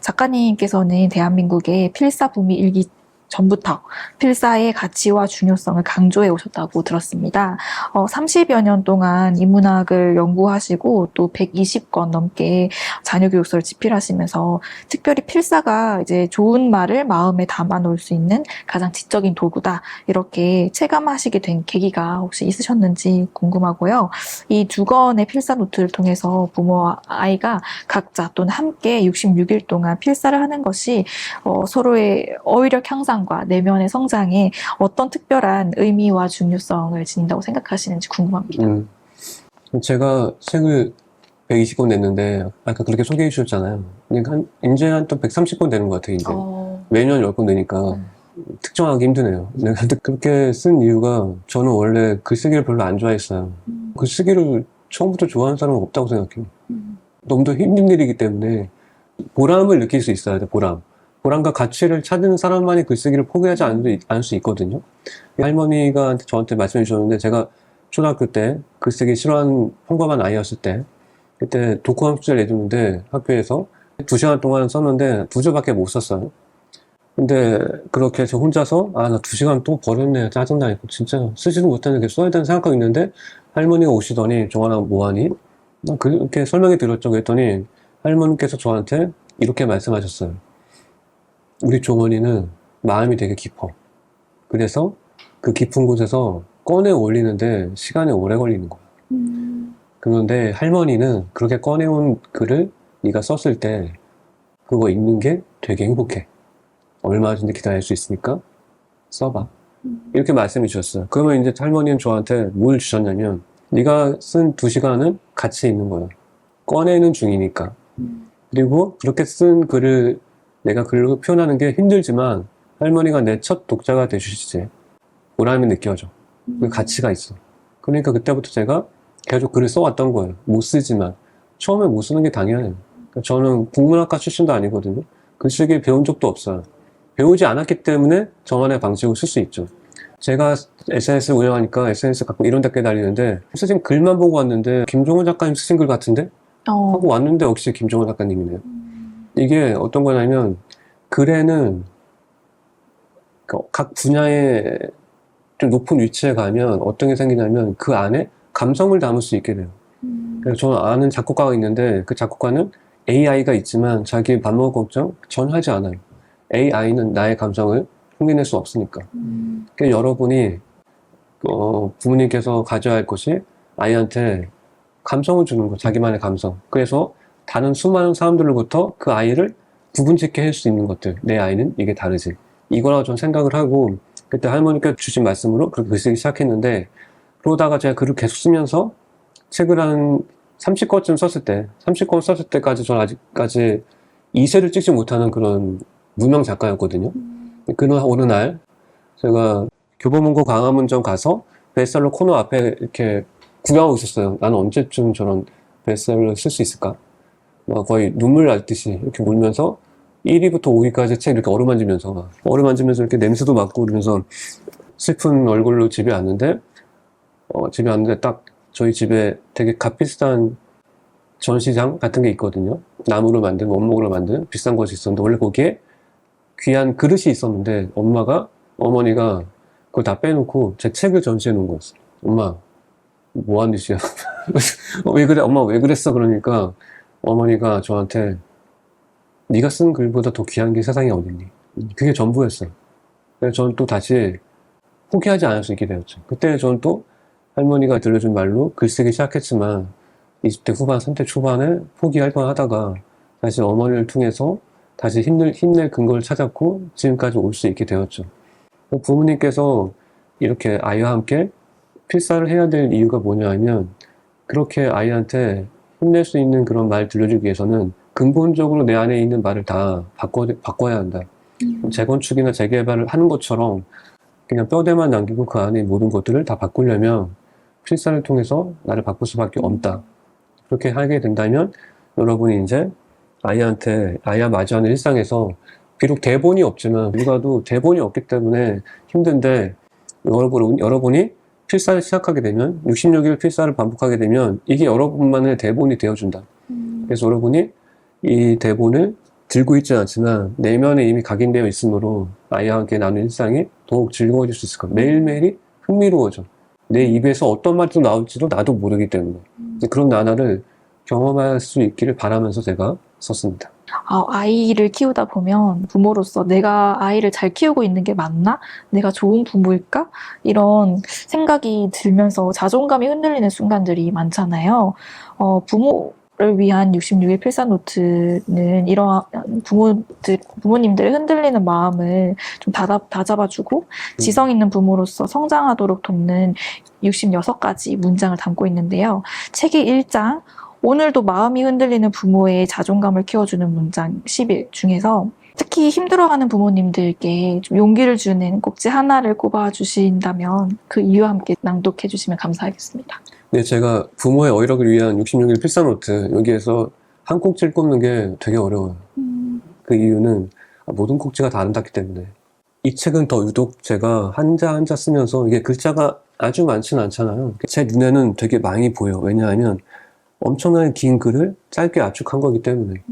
작가님께서는 대한민국의 필사붐이 일기 전부터 필사의 가치와 중요성을 강조해 오셨다고 들었습니다. 30여 년 동안 인문학을 연구하시고 또 120권 넘게 자녀교육서를 집필하시면서 특별히 필사가 이제 좋은 말을 마음에 담아 놓을 수 있는 가장 지적인 도구다, 이렇게 체감하시게 된 계기가 혹시 있으셨는지 궁금하고요. 이 두 권의 필사 노트를 통해서 부모와 아이가 각자 또는 함께 66일 동안 필사를 하는 것이 서로의 어휘력 향상과 내면의 성장에 어떤 특별한 의미와 중요성을 지닌다고 생각하시는지 궁금합니다. 제가 책을 120권 냈는데 아까 그렇게 소개해 주셨잖아요. 그러니까 이제 한 또 130권 되는 것 같아요. 이제 매년 10권 되니까 특정하기 힘드네요. 내가 그렇게 쓴 이유가, 저는 원래 글쓰기를 별로 안 좋아했어요. 글쓰기를 처음부터 좋아하는 사람은 없다고 생각해요. 너무 더 힘든 일이기 때문에 보람을 느낄 수 있어야 돼. 보람과 가치를 찾는 사람만이 글쓰기를 포기하지 않을 수 있거든요. 할머니가 저한테 말씀해 주셨는데, 제가 초등학교 때 글쓰기 싫어하는 평범한 아이였을 때, 그때 독후감 숙제를 내줬는데 학교에서 2시간 동안 썼는데 2줄밖에 못 썼어요. 근데 그렇게 저 혼자서 나 2시간 또 버렸네, 짜증나, 진짜 쓰지도 못하는 게 써야 되는 생각하고 있는데, 할머니가 오시더니 정환아 뭐하니? 나 그렇게 설명해 드렸죠. 그랬더니 할머니께서 저한테 이렇게 말씀하셨어요. 우리 종원이는 마음이 되게 깊어. 그래서 그 깊은 곳에서 꺼내 올리는데 시간이 오래 걸리는 거야. 그런데 할머니는 그렇게 꺼내온 글을 네가 썼을 때 그거 읽는 게 되게 행복해. 얼마든지 기다릴 수 있으니까 써봐. 이렇게 말씀해 주셨어요. 그러면 이제 할머니는 저한테 뭘 주셨냐면, 네가 쓴 2시간은 가치 있는 거야. 꺼내는 중이니까. 그리고 그렇게 쓴 글을 내가 글로 표현하는 게 힘들지만 할머니가 내 첫 독자가 돼주시지. 보람이 느껴져. 그 가치가 있어. 그러니까 그때부터 제가 계속 글을 써왔던 거예요. 못 쓰지만. 처음에 못 쓰는 게 당연해요. 그러니까 저는 국문학과 출신도 아니거든요. 글쓰기 배운 적도 없어요. 배우지 않았기 때문에 저만의 방식으로 쓸 수 있죠. 제가 SNS를 운영하니까 SNS 갖고 이런 댓글 달리는데, 쓰신 글만 보고 왔는데 김종원 작가님 쓰신 글 같은데? 하고 왔는데 역시 김종원 작가님이네요. 이게 어떤 거냐면, 글에는 각 분야에 좀 높은 위치에 가면 어떤 게 생기냐면 그 안에 감성을 담을 수 있게 돼요. 그래서 저는 아는 작곡가가 있는데, 그 작곡가는 AI가 있지만 자기 밥 먹을 걱정 전혀 하지 않아요. AI는 나의 감성을 흉내낼 수 없으니까. 그러니까 여러분이 부모님께서 가져야 할 것이 아이한테 감성을 주는 거, 자기만의 감성. 그래서 다른 수많은 사람들로부터 그 아이를 구분짓게 할 수 있는 것들. 내 아이는 이게 다르지. 이거라고 전 생각을 하고, 그때 할머니께서 주신 말씀으로 그렇게 글 쓰기 시작했는데, 그러다가 제가 글을 계속 쓰면서 책을 한 30권쯤 썼을 때, 30권 썼을 때까지 저는 아직까지 2세를 찍지 못하는 그런 무명 작가였거든요. 그날 어느 날 제가 교보문고 광화문점 가서 베스트셀러 코너 앞에 이렇게 구경하고 있었어요. 나는 언제쯤 저런 베스트셀러를 쓸 수 있을까? 막 거의 눈물 날 듯이 이렇게 울면서 1위부터 5위까지 책 이렇게 어루만지면서 이렇게 냄새도 맡고 그러면서 슬픈 얼굴로 집에 왔는데, 딱 저희 집에 되게 값비싼 전시장 같은 게 있거든요. 나무로 만든, 원목으로 만든 비싼 것이 있었는데, 원래 거기에 귀한 그릇이 있었는데 어머니가 그걸 다 빼놓고 제 책을 전시해 놓은 거였어요. 엄마, 뭐 하는 짓이야? 왜 그래? 엄마 왜 그랬어? 그러니까 어머니가 저한테 네가 쓴 글보다 더 귀한 게 세상에 어딨니? 그게 전부였어요. 그래서 저는 또 다시 포기하지 않을 수 있게 되었죠. 그때 저는 또 할머니가 들려준 말로 글쓰기 시작했지만 20대 후반, 30대 초반에 포기할 뻔하다가 다시 어머니를 통해서 다시 힘낼 근거를 찾았고 지금까지 올 수 있게 되었죠. 부모님께서 이렇게 아이와 함께 필사를 해야 될 이유가 뭐냐 하면, 그렇게 아이한테 힘낼 수 있는 그런 말 들려주기 위해서는 근본적으로 내 안에 있는 말을 다 바꿔야 한다. 재건축이나 재개발을 하는 것처럼 그냥 뼈대만 남기고 그 안에 모든 것들을 다 바꾸려면 필사를 통해서 나를 바꿀 수밖에 없다. 그렇게 하게 된다면 여러분이 이제 아이와 마주하는 일상에서 비록 대본이 없지만, 누가도 대본이 없기 때문에 힘든데, 여러분이 필사를 시작하게 되면 66일 필사를 반복하게 되면 이게 여러분만의 대본이 되어준다. 그래서 여러분이 이 대본을 들고 있지 않지만 내면에 이미 각인되어 있으므로 아이와 함께 나누는 일상이 더욱 즐거워질 수 있을 거예요. 매일매일이 흥미로워져. 내 입에서 어떤 말이 또 나올지도 나도 모르기 때문에 그런 나날을 경험할 수 있기를 바라면서 제가 썼습니다. 아이를 키우다 보면 부모로서 내가 아이를 잘 키우고 있는 게 맞나? 내가 좋은 부모일까? 이런 생각이 들면서 자존감이 흔들리는 순간들이 많잖아요. 부모를 위한 66일 필사 노트는 이러한 부모님들의 흔들리는 마음을 좀 다잡아주고 지성 있는 부모로서 성장하도록 돕는 66가지 문장을 담고 있는데요. 책의 1장, 오늘도 마음이 흔들리는 부모의 자존감을 키워주는 문장 10일 중에서 특히 힘들어하는 부모님들께 좀 용기를 주는 꼭지 하나를 꼽아주신다면 그 이유와 함께 낭독해 주시면 감사하겠습니다. 네, 제가 부모의 어휘력을 위한 66일 필사노트 여기에서 한 꼭지를 꼽는 게 되게 어려워요. 그 이유는 모든 꼭지가 다 아름답기 때문에. 이 책은 더 유독 제가 한자 한자 쓰면서 이게 글자가 아주 많지는 않잖아요. 제 눈에는 되게 많이 보여요. 왜냐하면 엄청나게 긴 글을 짧게 압축한 거기 때문에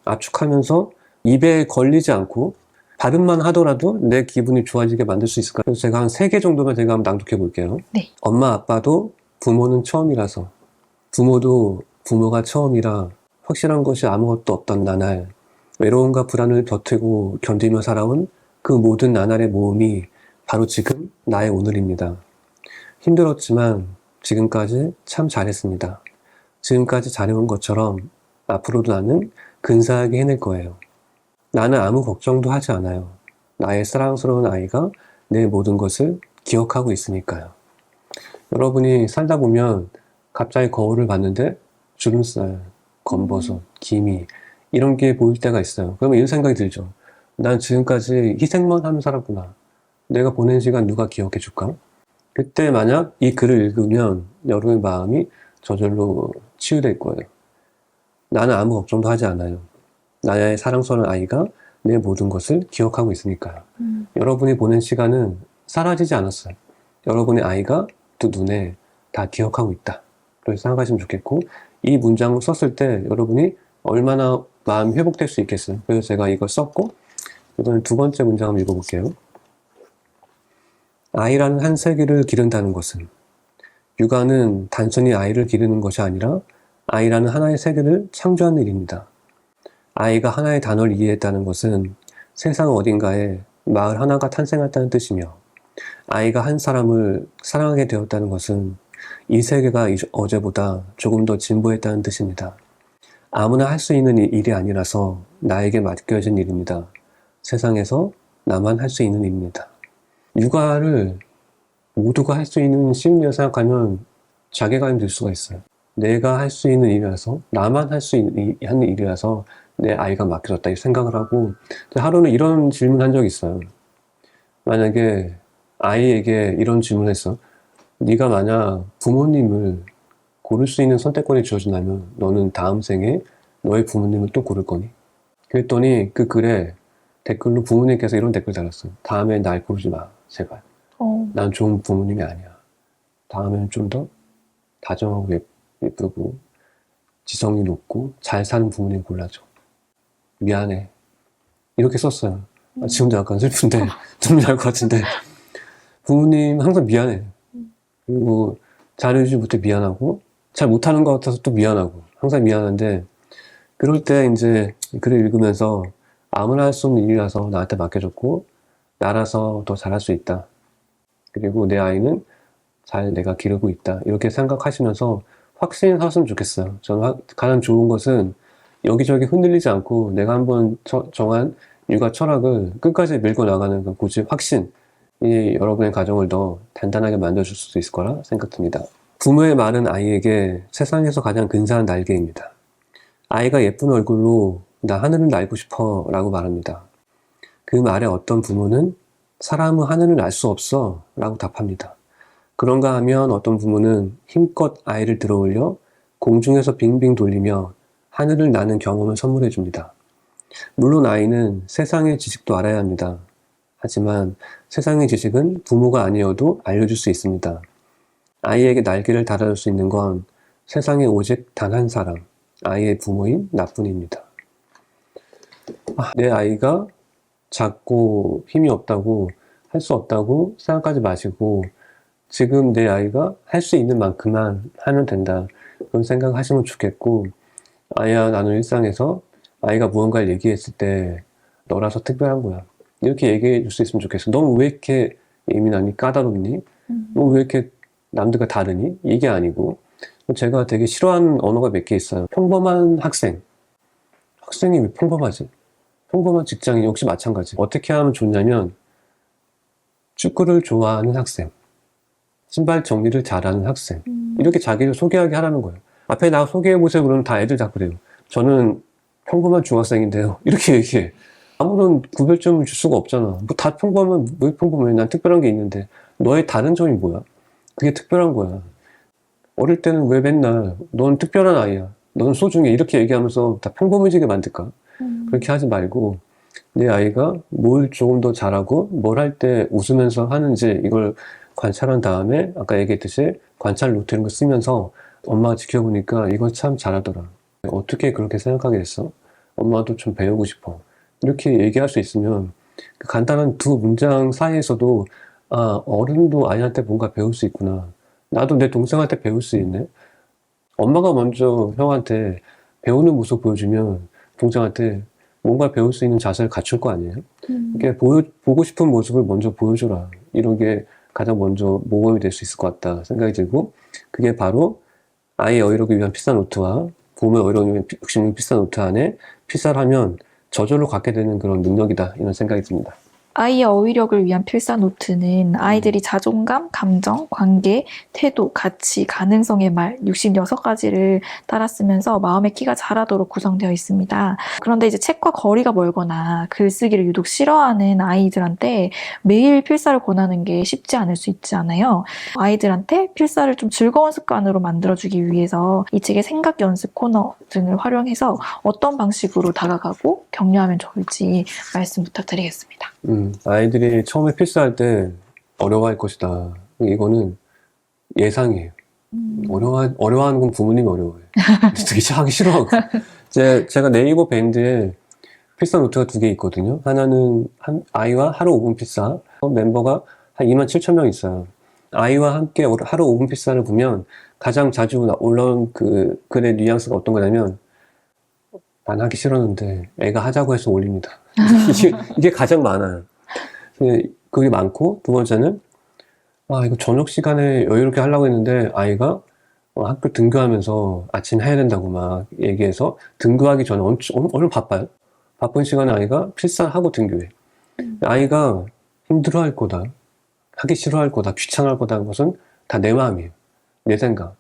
압축하면서 입에 걸리지 않고 발음만 하더라도 내 기분이 좋아지게 만들 수 있을까? 그래서 제가 한 3개 정도만 제가 한번 낭독해 볼게요. 네. 엄마 아빠도 부모는 처음이라서 부모도 부모가 처음이라 확실한 것이 아무것도 없던 나날 외로움과 불안을 버티고 견디며 살아온 그 모든 나날의 모험이 바로 지금 나의 오늘입니다. 힘들었지만 지금까지 참 잘했습니다. 지금까지 잘해온 것처럼 앞으로도 나는 근사하게 해낼 거예요. 나는 아무 걱정도 하지 않아요. 나의 사랑스러운 아이가 내 모든 것을 기억하고 있으니까요. 여러분이 살다 보면 갑자기 거울을 봤는데 주름살, 검버섯, 기미 이런 게 보일 때가 있어요. 그러면 이런 생각이 들죠. 난 지금까지 희생만 하며 살았구나. 내가 보낸 시간 누가 기억해 줄까? 그때 만약 이 글을 읽으면 여러분의 마음이 저절로 치유될 거예요. 나는 아무 걱정도 하지 않아요. 나의 사랑스러운 아이가 내 모든 것을 기억하고 있으니까요. 여러분이 보낸 시간은 사라지지 않았어요. 여러분의 아이가 두 눈에 다 기억하고 있다. 그렇게 생각하시면 좋겠고, 이 문장을 썼을 때 여러분이 얼마나 마음이 회복될 수 있겠어요. 그래서 제가 이걸 썼고, 이번엔 2번째 문장 한번 읽어볼게요. 아이라는 한 세계를 기른다는 것은 육아는 단순히 아이를 기르는 것이 아니라 아이라는 하나의 세계를 창조하는 일입니다. 아이가 하나의 단어를 이해했다는 것은 세상 어딘가에 마을 하나가 탄생했다는 뜻이며 아이가 한 사람을 사랑하게 되었다는 것은 이 세계가 어제보다 조금 더 진보했다는 뜻입니다. 아무나 할 수 있는 일이 아니라서 나에게 맡겨진 일입니다. 세상에서 나만 할 수 있는 일입니다. 육아를 모두가 할 수 있는 심리를 생각하면 자괴감이 들 수가 있어요. 내가 할 수 있는 일이라서, 나만 할 수 있는 일이라서 내 아이가 맡겨졌다 이 생각을 하고, 하루는 이런 질문 한 적이 있어요. 만약에 아이에게 이런 질문을 했어. 네가 만약 부모님을 고를 수 있는 선택권이 주어진다면 너는 다음 생에 너의 부모님을 또 고를 거니? 그랬더니 그 글에 댓글로 부모님께서 이런 댓글 달았어요. 다음에 날 고르지 마, 제발. 난 좋은 부모님이 아니야. 다음에는 좀 더 다정하고 예쁘고 지성이 높고 잘 사는 부모님 골라줘. 미안해. 이렇게 썼어요. 지금도 약간 슬픈데 눈물 날 것 같은데 부모님 항상 미안해. 그리고 잘해주지 못해 미안하고 잘 못하는 것 같아서 또 미안하고 항상 미안한데 그럴 때 이제 글을 읽으면서 아무나 할 수 없는 일이라서 나한테 맡겨줬고 나라서 더 잘할 수 있다. 그리고 내 아이는 잘 내가 기르고 있다. 이렇게 생각하시면서 확신이 섰으면 좋겠어요. 저는 가장 좋은 것은 여기저기 흔들리지 않고 내가 한번 정한 육아 철학을 끝까지 밀고 나가는 그 고집, 확신이 여러분의 가정을 더 단단하게 만들어줄 수도 있을 거라 생각됩니다. 부모의 말은 아이에게 세상에서 가장 근사한 날개입니다. 아이가 예쁜 얼굴로 나 하늘을 날고 싶어 라고 말합니다. 그 말에 어떤 부모는 사람은 하늘을 날 수 없어 라고 답합니다. 그런가 하면 어떤 부모는 힘껏 아이를 들어올려 공중에서 빙빙 돌리며 하늘을 나는 경험을 선물해 줍니다. 물론 아이는 세상의 지식도 알아야 합니다. 하지만 세상의 지식은 부모가 아니어도 알려줄 수 있습니다. 아이에게 날개를 달아줄 수 있는 건 세상에 오직 단 한 사람, 아이의 부모인 나뿐입니다. 내 아이가 작고 힘이 없다고 할 수 없다고 생각하지 마시고 지금 내 아이가 할 수 있는 만큼만 하면 된다. 그런 생각하시면 좋겠고 아이와 나눈 일상에서 아이가 무언가를 얘기했을 때 너라서 특별한 거야. 이렇게 얘기해 줄 수 있으면 좋겠어. 너 왜 이렇게 예민하니? 까다롭니? 너 왜 이렇게 남들과 다르니? 이게 아니고 제가 되게 싫어하는 언어가 몇 개 있어요. 평범한 학생. 학생이 왜 평범하지? 평범한 직장인 역시 마찬가지. 어떻게 하면 좋냐면 축구를 좋아하는 학생, 신발 정리를 잘하는 학생 이렇게 자기를 소개하게 하라는 거예요. 앞에 나 소개해보세요 그러면 다 애들 다 그래요. 저는 평범한 중학생인데요. 이렇게 얘기해. 아무런 구별점을 줄 수가 없잖아. 뭐 다 평범하면 왜 평범해? 난 특별한 게 있는데 너의 다른 점이 뭐야? 그게 특별한 거야. 어릴 때는 왜 맨날 넌 특별한 아이야. 넌 소중해. 이렇게 얘기하면서 다 평범해지게 만들까? 그렇게 하지 말고 내 아이가 뭘 조금 더 잘하고 뭘 할 때 웃으면서 하는지 이걸 관찰한 다음에 아까 얘기했듯이 관찰 노트 이런 거 쓰면서 엄마가 지켜보니까 이거 참 잘하더라. 어떻게 그렇게 생각하게 됐어? 엄마도 좀 배우고 싶어. 이렇게 얘기할 수 있으면 그 간단한 두 문장 사이에서도 아, 어른도 아이한테 뭔가 배울 수 있구나. 나도 내 동생한테 배울 수 있네. 엄마가 먼저 형한테 배우는 모습 보여주면 동생한테 뭔가 배울 수 있는 자세를 갖출 거 아니에요? 이게 보고 싶은 모습을 먼저 보여줘라. 이런 게 가장 먼저 모범이 될 수 있을 것 같다 생각이 들고 그게 바로 아이의 어휘력을 위한 필사 노트와 부모의 어휘력을 위한 욕심 필사 노트 안에 필사를 하면 저절로 갖게 되는 그런 능력이다 이런 생각이 듭니다. 아이의 어휘력을 위한 필사 노트는 아이들이 자존감, 감정, 관계, 태도, 가치, 가능성의 말 66가지를 따라 쓰면서 마음의 키가 자라도록 구성되어 있습니다. 그런데 이제 책과 거리가 멀거나 글쓰기를 유독 싫어하는 아이들한테 매일 필사를 권하는 게 쉽지 않을 수 있지 않아요. 아이들한테 필사를 좀 즐거운 습관으로 만들어주기 위해서 이 책의 생각 연습 코너 등을 활용해서 어떤 방식으로 다가가고 격려하면 좋을지 말씀 부탁드리겠습니다. 아이들이 처음에 필사할 때 어려워할 것이다. 이거는 예상이에요. 어려워하는 건 부모님이 어려워해요. 되게 하기 싫어하고. 제가 네이버 밴드에 필사 노트가 2개 있거든요. 하나는 아이와 하루 5분 필사. 멤버가 한 27,000명 있어요. 아이와 함께 하루 5분 필사를 보면 가장 자주 올라온 그 글의 뉘앙스가 어떤 거냐면 난 하기 싫었는데 애가 하자고 해서 올립니다. 이게 가장 많아요. 그게 많고 두 번째는 이거 저녁 시간에 여유롭게 하려고 했는데 아이가 학교 등교하면서 아침 해야 된다고 막 얘기해서 등교하기 전에 얼른 바빠요. 바쁜 시간에 아이가 필사하고 등교해. 아이가 힘들어할 거다, 하기 싫어할 거다, 귀찮아할 거다 하는 것은 다 내 마음이에요. 내 생각.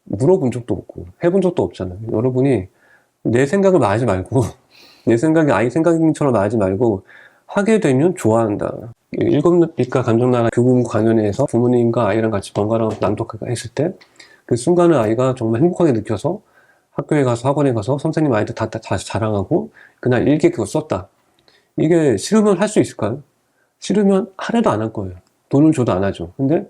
물어본 적도 없고 해본 적도 없잖아요. 여러분이 내 생각을 말하지 말고 내 생각이 아이 생각처럼 말하지 말고 하게 되면 좋아한다. 일곱 빛과 감정나라 교보문 강연회에서 부모님과 아이랑 같이 번갈아 낭독했을 때 그 순간을 아이가 정말 행복하게 느껴서 학교에 가서 학원에 가서 선생님 아이들 다 자랑하고 그날 일기 그거 썼다. 이게 싫으면 할 수 있을까요? 싫으면 하루도 안 할 거예요. 돈을 줘도 안 하죠. 근데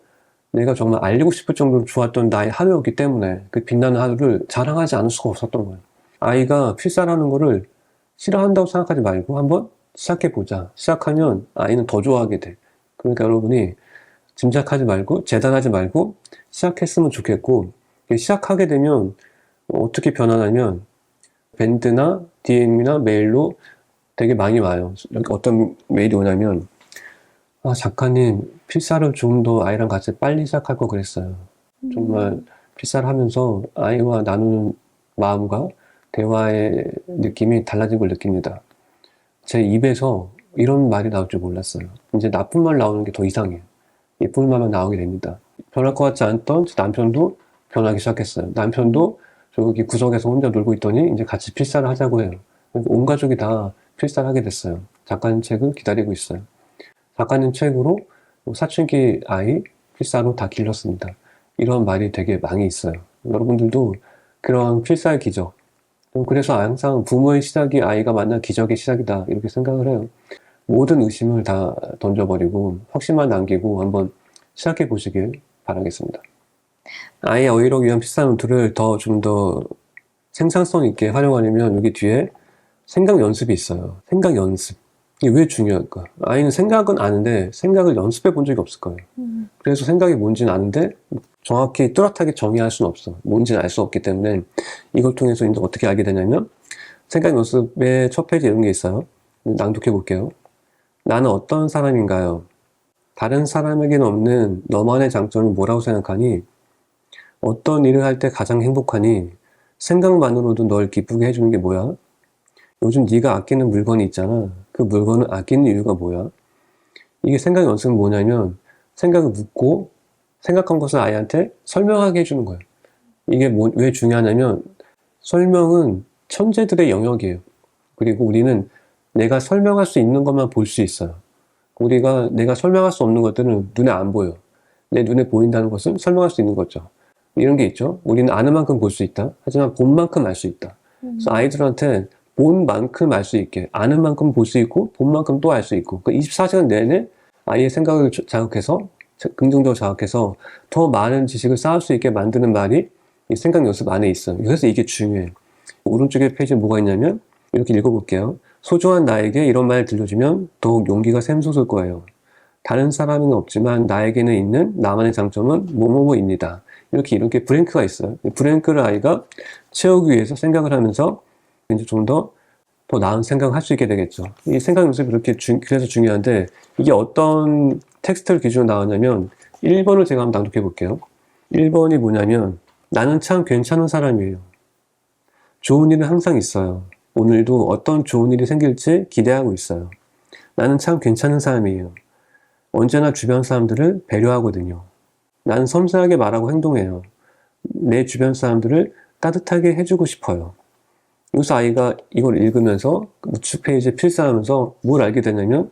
내가 정말 알리고 싶을 정도로 좋았던 나의 하루였기 때문에 그 빛나는 하루를 자랑하지 않을 수가 없었던 거예요. 아이가 필사라는 거를 싫어한다고 생각하지 말고 한번 시작해보자. 시작하면 아이는 더 좋아하게 돼. 그러니까 여러분이 짐작하지 말고 재단하지 말고 시작했으면 좋겠고 시작하게 되면 어떻게 변하냐면 밴드나 DM이나 메일로 되게 많이 와요. 어떤 메일이 오냐면 작가님 필사를 좀 더 아이랑 같이 빨리 시작할 거 그랬어요. 정말 필사를 하면서 아이와 나누는 마음과 대화의 느낌이 달라진 걸 느낍니다. 제 입에서 이런 말이 나올 줄 몰랐어요. 이제 나쁜 말 나오는 게 더 이상해요. 예쁜 말만 나오게 됩니다. 변할 것 같지 않던 제 남편도 변하기 시작했어요. 남편도 저기 구석에서 혼자 놀고 있더니 이제 같이 필사를 하자고 해요. 온 가족이 다 필사를 하게 됐어요. 작가님 책을 기다리고 있어요. 작가님 책으로 사춘기 아이 필사로 다 길렀습니다. 이런 말이 되게 많이 있어요. 여러분들도 그런 필사의 기적. 그래서 항상 부모의 시작이 아이가 만난 기적의 시작이다 이렇게 생각을 해요. 모든 의심을 다 던져버리고 확신만 남기고 한번 시작해 보시길 바라겠습니다. 아이의 어휘력 위한 필사 노트를 좀 더 생산성 있게 활용하려면 여기 뒤에 생각 연습이 있어요. 생각 연습. 이게 왜 중요할까? 아이는 생각은 아는데 생각을 연습해 본 적이 없을 거예요. 그래서 생각이 뭔지는 아는데 정확히 뚜렷하게 정의할 수는 없어. 뭔지는 알 수 없기 때문에 이걸 통해서 이제 어떻게 알게 되냐면 생각 연습의 첫 페이지에 이런 게 있어요. 낭독해 볼게요. 나는 어떤 사람인가요? 다른 사람에게는 없는 너만의 장점은 뭐라고 생각하니? 어떤 일을 할 때 가장 행복하니? 생각만으로도 널 기쁘게 해주는 게 뭐야? 요즘 네가 아끼는 물건이 있잖아. 그 물건을 아끼는 이유가 뭐야? 이게 생각 연습은 뭐냐면 생각을 묻고 생각한 것을 아이한테 설명하게 해주는 거예요. 이게 왜 중요하냐면 설명은 천재들의 영역이에요. 그리고 우리는 내가 설명할 수 있는 것만 볼 수 있어요. 내가 설명할 수 없는 것들은 눈에 안 보여. 내 눈에 보인다는 것은 설명할 수 있는 거죠. 이런 게 있죠. 우리는 아는 만큼 볼 수 있다. 하지만 본 만큼 알 수 있다. 그래서 아이들한테 본 만큼 알 수 있게, 아는 만큼 볼 수 있고, 본 만큼 또 알 수 있고, 그 24시간 내내 아이의 생각을 자극해서, 긍정적으로 자극해서 더 많은 지식을 쌓을 수 있게 만드는 말이 이 생각 연습 안에 있어요. 그래서 이게 중요해. 오른쪽에 페이지에 뭐가 있냐면, 이렇게 읽어볼게요. 소중한 나에게 이런 말 들려주면 더욱 용기가 샘솟을 거예요. 다른 사람은 없지만 나에게는 있는 나만의 장점은 뭐뭐뭐입니다. 이렇게 브랭크가 있어요. 브랭크를 아이가 채우기 위해서 생각을 하면서 이제 좀 더 나은 생각을 할 수 있게 되겠죠. 이 생각 연습이 그래서 중요한데 이게 어떤 텍스트를 기준으로 나왔냐면 1번을 제가 한번 낭독해 볼게요. 1번이 뭐냐면 나는 참 괜찮은 사람이에요. 좋은 일은 항상 있어요. 오늘도 어떤 좋은 일이 생길지 기대하고 있어요. 나는 참 괜찮은 사람이에요. 언제나 주변 사람들을 배려하거든요. 나는 섬세하게 말하고 행동해요. 내 주변 사람들을 따뜻하게 해주고 싶어요. 여기서 아이가 이걸 읽으면서 우측 페이지에 필사하면서 뭘 알게 되냐면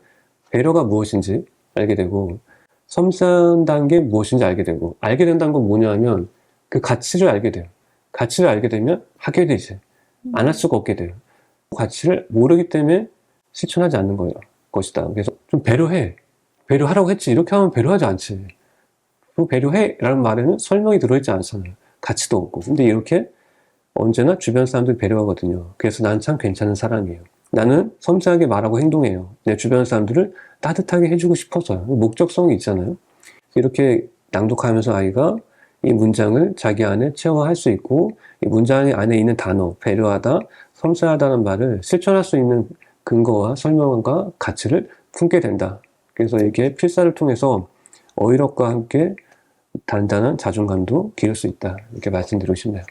배려가 무엇인지 알게 되고 섬세한다는 게 무엇인지 알게 되고 알게 된다는 건 뭐냐 하면 그 가치를 알게 돼요. 가치를 알게 되면 하게 되지. 안 할 수가 없게 돼요. 가치를 모르기 때문에 실천하지 않는 것이다. 그래서 좀 배려해. 배려하라고 했지. 이렇게 하면 배려하지 않지. 그 배려해 라는 말에는 설명이 들어있지 않잖아요. 가치도 없고. 근데 이렇게 언제나 주변 사람들 배려하거든요. 그래서 난 참 괜찮은 사람이에요. 나는 섬세하게 말하고 행동해요. 내 주변 사람들을 따뜻하게 해주고 싶어서요. 목적성이 있잖아요. 이렇게 낭독하면서 아이가 이 문장을 자기 안에 체화할 수 있고 이 문장 안에 있는 단어, 배려하다, 섬세하다는 말을 실천할 수 있는 근거와 설명과 가치를 품게 된다. 그래서 이렇게 필사를 통해서 어휘력과 함께 단단한 자존감도 기를 수 있다. 이렇게 말씀드리고 싶네요.